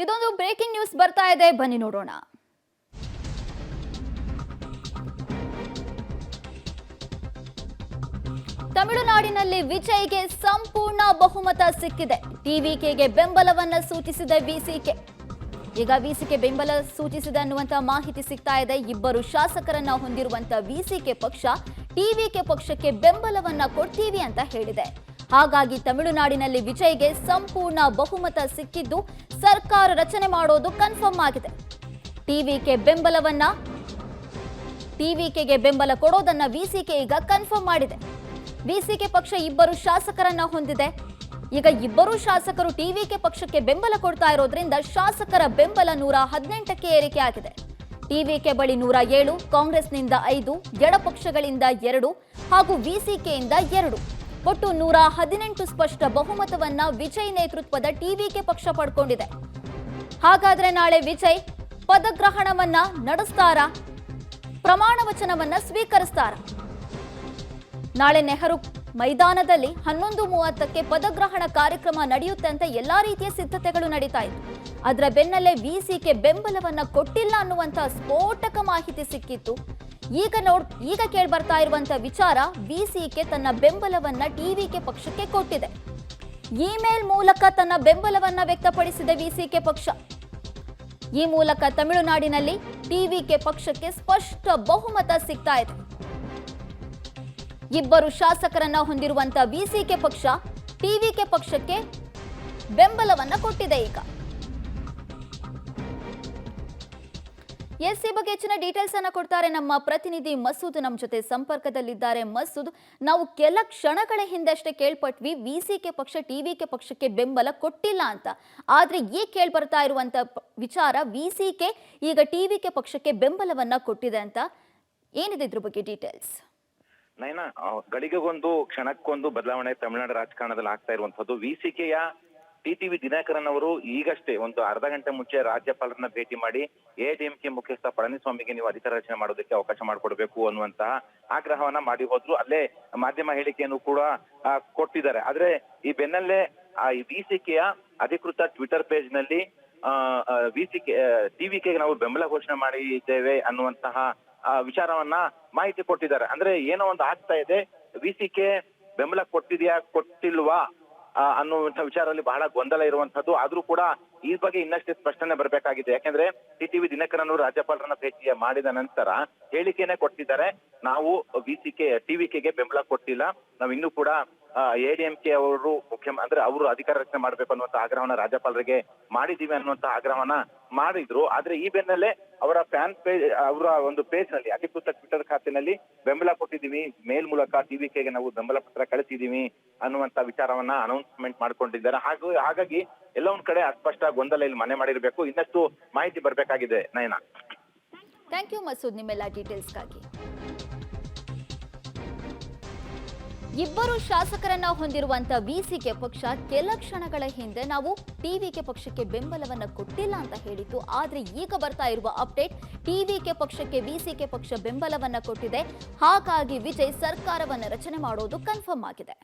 ಇದೊಂದು breaking news ಬರ್ತಾ ಇದೆ, ಬನ್ನಿ ನೋಡೋಣ. ತಮಿಳುನಾಡಿನಲ್ಲಿ ವಿಜಯ್ಗೆ ಸಂಪೂರ್ಣ ಬಹುಮತ ಸಿಕ್ಕಿದೆ. ಟಿವಿಕೆಗೆ ಬೆಂಬಲವನ್ನ ಸೂಚಿಸಿದ ವಿಸಿಕೆ. ಈಗ ವಿಸಿಕೆ ಬೆಂಬಲ ಸೂಚಿಸಿದೆ ಅನ್ನುವಂತ ಮಾಹಿತಿ ಸಿಗ್ತಾ ಇದೆ. ಇಬ್ಬರು ಶಾಸಕರನ್ನ ಹೊಂದಿರುವಂತ ವಿಸಿಕೆ ಪಕ್ಷ ಟಿವಿಕೆ ಪಕ್ಷಕ್ಕೆ ಬೆಂಬಲವನ್ನ ಕೊಡ್ತೀವಿ ಅಂತ ಹೇಳಿದೆ. ಹಾಗಾಗಿ ತಮಿಳುನಾಡಿನಲ್ಲಿ ವಿಜಯ್ಗೆ ಸಂಪೂರ್ಣ ಬಹುಮತ ಸಿಕ್ಕಿದ್ದು ಸರ್ಕಾರ ರಚನೆ ಮಾಡೋದು ಕನ್ಫರ್ಮ್ ಆಗಿದೆ. ಟಿವಿಕೆಗೆ ಬೆಂಬಲ ಕೊಡೋದನ್ನ ವಿಸಿಕೆ ಈಗ ಕನ್ಫರ್ಮ್ ಮಾಡಿದೆ. ವಿಸಿಕೆ ಪಕ್ಷ ಇಬ್ಬರು ಶಾಸಕರನ್ನ ಹೊಂದಿದೆ. ಈಗ ಇಬ್ಬರು ಶಾಸಕರು ಟಿವಿಕೆ ಪಕ್ಷಕ್ಕೆ ಬೆಂಬಲ ಕೊಡ್ತಾ ಇರೋದ್ರಿಂದ ಶಾಸಕರ ಬೆಂಬಲ 118ಕ್ಕೆ ಏರಿಕೆ ಆಗಿದೆ. ಟಿವಿಕೆ ಬಳಿ 107, ಕಾಂಗ್ರೆಸ್ನಿಂದ 5, ಎಡಪಕ್ಷಗಳಿಂದ 2 ಹಾಗೂ ವಿಸಿಕೆಯಿಂದ 2, ಒಟ್ಟು 118 ಸ್ಪಷ್ಟ ಬಹುಮತವನ್ನ ವಿಜಯ್ ನೇತೃತ್ವದ ಟಿವಿಕೆ ಪಕ್ಷ ಪಡ್ಕೊಂಡಿದೆ. ಹಾಗಾದ್ರೆ ನಾಳೆ ವಿಜಯ್ ಪದಗ್ರಹಣವನ್ನ ನಡೆಸ್ತಾರಾ? ಪ್ರಮಾಣ ವಚನವನ್ನ ಸ್ವೀಕರಿಸ್ತಾರ? ನಾಳೆ ನೆಹರು ಮೈದಾನದಲ್ಲಿ 11:30ಕ್ಕೆ ಪದಗ್ರಹಣ ಕಾರ್ಯಕ್ರಮ ನಡೆಯುತ್ತೆ ಅಂತ ಎಲ್ಲಾ ರೀತಿಯ ಸಿದ್ಧತೆಗಳು ನಡೀತಾ ಇತ್ತು. ಅದರ ಬೆನ್ನಲ್ಲೇ ವಿಸಿಕೆ ಬೆಂಬಲವನ್ನ ಕೊಟ್ಟಿಲ್ಲ ಅನ್ನುವಂತ ಸ್ಫೋಟಕ ಮಾಹಿತಿ ಸಿಕ್ಕಿತ್ತು. ಈಗ ಕೇಳಿ ಬರ್ತಾ ಇರುವಂತ ವಿಚಾರ, ವಿಸಿಕೆ ತನ್ನ ಬೆಂಬಲವನ್ನ ಟಿವಿಕೆ ಪಕ್ಷಕ್ಕೆ ಕೊಟ್ಟಿದೆ. ಇಮೇಲ್ ಮೂಲಕ ತನ್ನ ಬೆಂಬಲವನ್ನ ವ್ಯಕ್ತಪಡಿಸಿದೆ ವಿಸಿಕೆ ಪಕ್ಷ. ಈ ಮೂಲಕ ತಮಿಳುನಾಡಿನಲ್ಲಿ ಟಿವಿಕೆ ಪಕ್ಷಕ್ಕೆ ಸ್ಪಷ್ಟ ಬಹುಮತ ಸಿಗ್ತಾ ಇದೆ. ಇಬ್ಬರು ಶಾಸಕರನ್ನ ಹೊಂದಿರುವಂತ ವಿಸಿಕೆ ಪಕ್ಷ ಟಿವಿಕೆ ಪಕ್ಷಕ್ಕೆ ಬೆಂಬಲವನ್ನ ಕೊಟ್ಟಿದೆ. ಈಗ ಈ ಬಗ್ಗೆ ಹೆಚ್ಚಿನ ಡೀಟೇಲ್ಸ್ ಅನ್ನ ಕೊಡ್ತಾರೆ ನಮ್ಮ ಪ್ರತಿನಿಧಿ ಮಸೂದ್, ನಮ್ಮ ಜೊತೆ ಸಂಪರ್ಕದಲ್ಲಿದ್ದಾರೆ. ಮಸೂದ್, ನಾವು ಕೆಲ ಕ್ಷಣಗಳ ಹಿಂದಷ್ಟೇ ಕೇಳ್ಪಟ್ವಿ ವಿಸಿಕೆ ಪಕ್ಷ ಟಿವಿಕೆ ಪಕ್ಷಕ್ಕೆ ಬೆಂಬಲ ಕೊಟ್ಟಿಲ್ಲ ಅಂತ. ಆದ್ರೆ ಈಗ ಕೇಳ್ಬರ್ತಾ ಇರುವಂತ ವಿಚಾರ, ವಿಸಿಕೆ ಈಗ ಟಿವಿಕೆ ಪಕ್ಷಕ್ಕೆ ಬೆಂಬಲವನ್ನ ಕೊಟ್ಟಿದೆ ಅಂತ. ಏನಿದೆ ಇದ್ರ ಬಗ್ಗೆ ಡೀಟೇಲ್ಸ್? ನೈನಾ, ಗಳಿಗೆಗೊಂದು ಕ್ಷಣಕ್ಕೊಂದು ಬದಲಾವಣೆ ತಮಿಳುನಾಡು ರಾಜಕಾರಣದಲ್ಲಿ ಆಗ್ತಾ ಇರುವಂತದ್ದು. ವಿಸಿಕೆಯ ಟಿಟಿವಿ ದಿನಕರನ್ ಅವರು ಈಗಷ್ಟೇ ಒಂದು ಅರ್ಧ ಗಂಟೆ ಮುಂಚೆ ರಾಜ್ಯಪಾಲರನ್ನ ಭೇಟಿ ಮಾಡಿ ಎಐಎಡಿಎಂಕೆ ಮುಖ್ಯಸ್ಥ ಪಳನಿಸ್ವಾಮಿಗೆ ನೀವು ಅಧಿಕಾರ ರಚನೆ ಮಾಡೋದಕ್ಕೆ ಅವಕಾಶ ಮಾಡಿಕೊಡ್ಬೇಕು ಅನ್ನುವಂತಹ ಆಗ್ರಹವನ್ನ ಮಾಡಿ ಹೋದ್ರು. ಅಲ್ಲೇ ಮಾಧ್ಯಮ ಹೇಳಿಕೆಯನ್ನು ಕೂಡ ಕೊಟ್ಟಿದ್ದಾರೆ. ಆದ್ರೆ ಈ ಬೆನ್ನಲ್ಲೇ ಈ ವಿಸಿಕೆಯ ಅಧಿಕೃತ ಟ್ವಿಟರ್ ಪೇಜ್ ನಲ್ಲಿ ಟಿವಿಕೆಗೆ ನಾವು ಬೆಂಬಲ ಘೋಷಣೆ ಮಾಡಿದ್ದೇವೆ ಅನ್ನುವಂತಹ ವಿಚಾರವನ್ನ ಮಾಹಿತಿ ಕೊಟ್ಟಿದ್ದಾರೆ. ಅಂದ್ರೆ ಏನೋ ಒಂದು ಆಗ್ತಾ ಇದೆ, ವಿಸಿಕೆ ಬೆಂಬಲ ಕೊಟ್ಟಿದ್ಯಾ ಕೊಟ್ಟಿಲ್ವಾ ಅನ್ನುವಂಥ ವಿಚಾರದಲ್ಲಿ ಬಹಳ ಗೊಂದಲ ಇರುವಂತದ್ದು. ಆದ್ರೂ ಕೂಡ ಈ ಬಗ್ಗೆ ಇನ್ನಷ್ಟೇ ಸ್ಪಷ್ಟನೆ ಬರಬೇಕಾಗಿದೆ. ಯಾಕೆಂದ್ರೆ ಟಿಟಿವಿ ದಿನಕರನ್ ರಾಜ್ಯಪಾಲರನ್ನ ಭೇಟಿ ಮಾಡಿದ ನಂತರ ಹೇಳಿಕೆನೆ ಕೊಟ್ಟಿದ್ದಾರೆ, ನಾವು ಟಿವಿಕೆಗೆ ಬೆಂಬಲ ಕೊಟ್ಟಿಲ್ಲ, ನಾವು ಇನ್ನೂ ಕೂಡ ಎಐಎಡಿಎಂಕೆ ಅವರು ಅಂದ್ರೆ ಅವರು ಅಧಿಕಾರ ರಚನೆ ಮಾಡ್ಬೇಕು ಅನ್ನುವಂತ ಆಗ್ರಹವನ್ನ ರಾಜ್ಯಪಾಲರಿಗೆ ಮಾಡಿದೀವಿ ಅನ್ನುವಂತ ಆಗ್ರಹವನ್ನ ಮಾಡಿದ್ರು. ಆದ್ರೆ ಈ ಬೆನ್ನಲ್ಲೇ ಅವರ ಫ್ಯಾನ್ ಪೇಜ್, ಅವರ ಒಂದು ಪೇಜ್ ನಲ್ಲಿ ಅಧಿಕೃತ ಟ್ವಿಟರ್ ಖಾತೆನಲ್ಲಿ ಬೆಂಬಲ ಕೊಟ್ಟಿದ್ದೀವಿ, ಮೇಲ್ ಮೂಲಕ ಟಿವಿಕೆಗೆ ನಾವು ಬೆಂಬಲ ಪತ್ರ ಕಳಿಸಿದೀವಿ ಅನ್ನುವಂತ ವಿಚಾರವನ್ನ ಅನೌನ್ಸ್ಮೆಂಟ್ ಮಾಡ್ಕೊಂಡಿದ್ದಾರೆ. ಹಾಗಾಗಿ ಎಲ್ಲ ಒಂದ್ ಕಡೆ ಅಸ್ಪಷ್ಟ ಗೊಂದಲ ಇಲ್ಲಿ ಮನೆ ಮಾಡಿರ್ಬೇಕು. ಇನ್ನಷ್ಟು ಮಾಹಿತಿ ಬರ್ಬೇಕಾಗಿದೆ. ನಯನಾ, ಥ್ಯಾಂಕ್ ಯು ಮಸೂದ್ ನಿಮ್ಮೆಲ್ಲ ಡೀಟೇಲ್ಸ್ಗಾಗಿ. ಇಬ್ಬರು ಶಾಸಕರನ್ನ ಹೊಂದಿರುವಂತ ವಿಸಿಕೆ ಪಕ್ಷ ಕೆಲ ಕ್ಷಣಗಳ ಹಿಂದೆ ನಾವು ಟಿವಿಕೆ ಪಕ್ಷಕ್ಕೆ ಬೆಂಬಲವನ್ನ ಕೊಟ್ಟಿಲ್ಲ ಅಂತ ಹೇಳಿತ್ತು. ಆದ್ರೆ ಈಗ ಬರ್ತಾ ಇರುವ ಅಪ್ಡೇಟ್, ಟಿವಿಕೆ ಪಕ್ಷಕ್ಕೆ ವಿಸಿಕೆ ಪಕ್ಷ ಬೆಂಬಲವನ್ನ ಕೊಟ್ಟಿದೆ. ಹಾಗಾಗಿ ವಿಜಯ್ ಸರ್ಕಾರವನ್ನ ರಚನೆ ಮಾಡೋದು ಕನ್ಫರ್ಮ್ ಆಗಿದೆ.